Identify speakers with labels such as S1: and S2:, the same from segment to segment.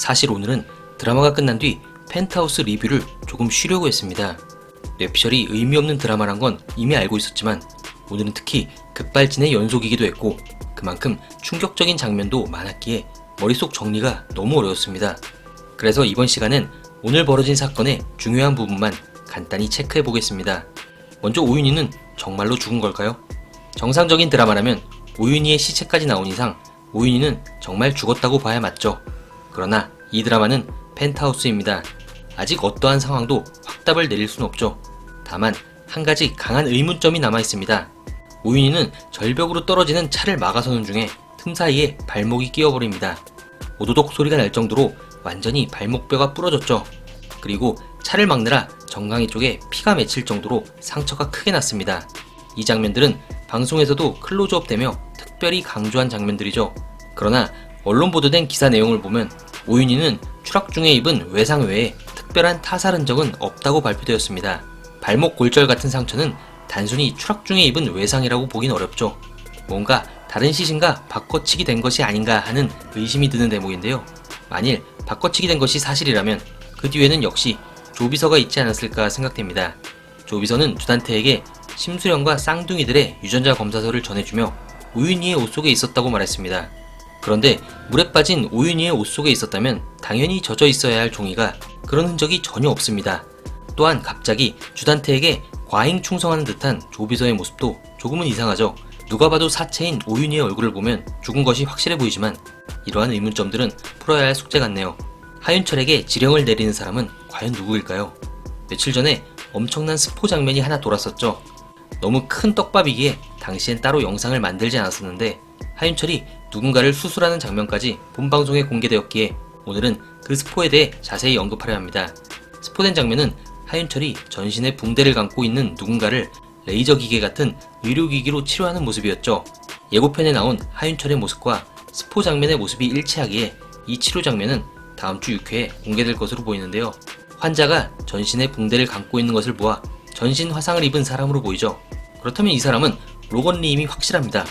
S1: 사실 오늘은 드라마가 끝난 뒤 펜트하우스 리뷰를 조금 쉬려고 했습니다. 뇌피셜이 의미 없는 드라마란 건 이미 알고 있었지만 오늘은 특히 급발진의 연속이기도 했고 그만큼 충격적인 장면도 많았기에 머릿속 정리가 너무 어려웠습니다. 그래서 이번 시간은 오늘 벌어진 사건의 중요한 부분만 간단히 체크해 보겠습니다. 먼저 오윤희는 정말로 죽은 걸까요? 정상적인 드라마라면 오윤희의 시체까지 나온 이상 오윤희는 정말 죽었다고 봐야 맞죠. 그러나 이 드라마는 펜트하우스입니다. 아직 어떠한 상황도 확답을 내릴 순 없죠. 다만 한 가지 강한 의문점이 남아있습니다. 오윤희는 절벽으로 떨어지는 차를 막아서는 중에 틈 사이에 발목이 끼어버립니다. 오도독 소리가 날 정도로 완전히 발목뼈가 부러졌죠. 그리고 차를 막느라 정강이 쪽에 피가 맺힐 정도로 상처가 크게 났습니다. 이 장면들은 방송에서도 클로즈업 되며 특별히 강조한 장면들이죠. 그러나 언론 보도된 기사 내용을 보면 오윤희는 추락 중에 입은 외상 외에 특별한 타살 흔적은 없다고 발표되었습니다. 발목 골절 같은 상처는 단순히 추락 중에 입은 외상이라고 보긴 어렵죠. 뭔가 다른 시신과 바꿔치기 된 것이 아닌가 하는 의심이 드는 대목인데요. 만일 바꿔치기 된 것이 사실이라면 그 뒤에는 역시 조비서가 있지 않았을까 생각됩니다. 조비서는 주단태에게 심수련과 쌍둥이들의 유전자 검사서를 전해주며 오윤희의 옷 속에 있었다고 말했습니다. 그런데 물에 빠진 오윤희의 옷 속에 있었다면 당연히 젖어 있어야 할 종이가 그런 흔적이 전혀 없습니다. 또한 갑자기 주단태에게 과잉 충성하는 듯한 조비서의 모습도 조금은 이상하죠. 누가 봐도 사체인 오윤희의 얼굴을 보면 죽은 것이 확실해 보이지만 이러한 의문점들은 풀어야 할 숙제 같네요. 하윤철에게 지령을 내리는 사람은 과연 누구일까요? 며칠 전에 엄청난 스포 장면이 하나 돌았었죠. 너무 큰 떡밥이기에 당시엔 따로 영상을 만들지 않았었는데 하윤철이 누군가를 수술하는 장면까지 본방송에 공개되었기에 오늘은 그 스포에 대해 자세히 언급하려 합니다. 스포된 장면은 하윤철이 전신에 붕대를 감고 있는 누군가를 레이저 기계 같은 의료기기로 치료하는 모습이었죠. 예고편에 나온 하윤철의 모습과 스포 장면의 모습이 일치하기에 이 치료 장면은 다음 주 6회에 공개될 것으로 보이는데요. 환자가 전신에 붕대를 감고 있는 것을 보아 전신 화상을 입은 사람으로 보이죠. 그렇다면 이 사람은 로건 리임이 확실합니다.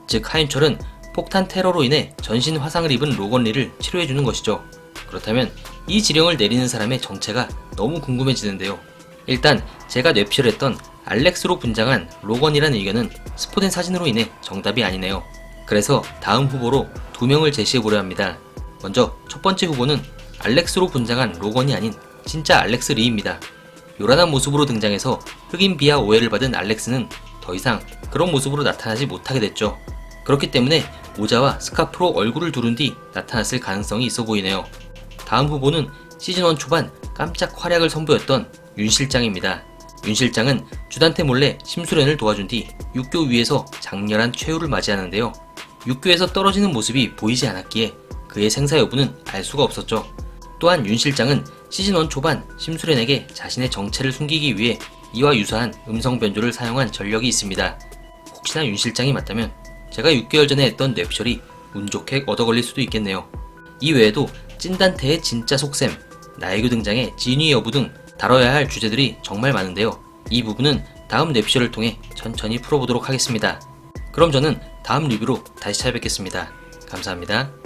S1: 즉 하윤철은 폭탄 테러로 인해 전신 화상을 입은 로건 리를 치료해주는 것이죠. 그렇다면 이 지령을 내리는 사람의 정체가 너무 궁금해지는데요. 일단 제가 뇌피셜했던 알렉스로 분장한 로건이란 의견은 스포된 사진으로 인해 정답이 아니네요. 그래서 다음 후보로 2명을 제시해보려 합니다. 먼저 첫 번째 후보는 알렉스로 분장한 로건이 아닌 진짜 알렉스 리입니다. 요란한 모습으로 등장해서 흑인 비하 오해를 받은 알렉스는 더 이상 그런 모습으로 나타나지 못하게 됐죠. 그렇기 때문에 모자와 스카프로 얼굴을 두른 뒤 나타났을 가능성이 있어 보이네요. 다음 후보는 시즌1 초반 깜짝 활약을 선보였던 윤 실장입니다. 윤 실장은 주단태 몰래 심수련을 도와준 뒤 육교 위에서 장렬한 최후를 맞이하는데요. 육교에서 떨어지는 모습이 보이지 않았기에 그의 생사 여부는 알 수가 없었죠. 또한 윤 실장은 시즌1 초반 심수련에게 자신의 정체를 숨기기 위해 이와 유사한 음성 변조를 사용한 전력이 있습니다. 혹시나 윤 실장이 맞다면 제가 6개월 전에 했던 뇌피셜이 운 좋게 얻어 걸릴 수도 있겠네요. 이 외에도 찐단태의 진짜 속셈, 나혜교 등장의 진위 여부 등 다뤄야 할 주제들이 정말 많은데요. 이 부분은 다음 뇌피셜을 통해 천천히 풀어보도록 하겠습니다. 그럼 저는 다음 리뷰로 다시 찾아뵙겠습니다. 감사합니다.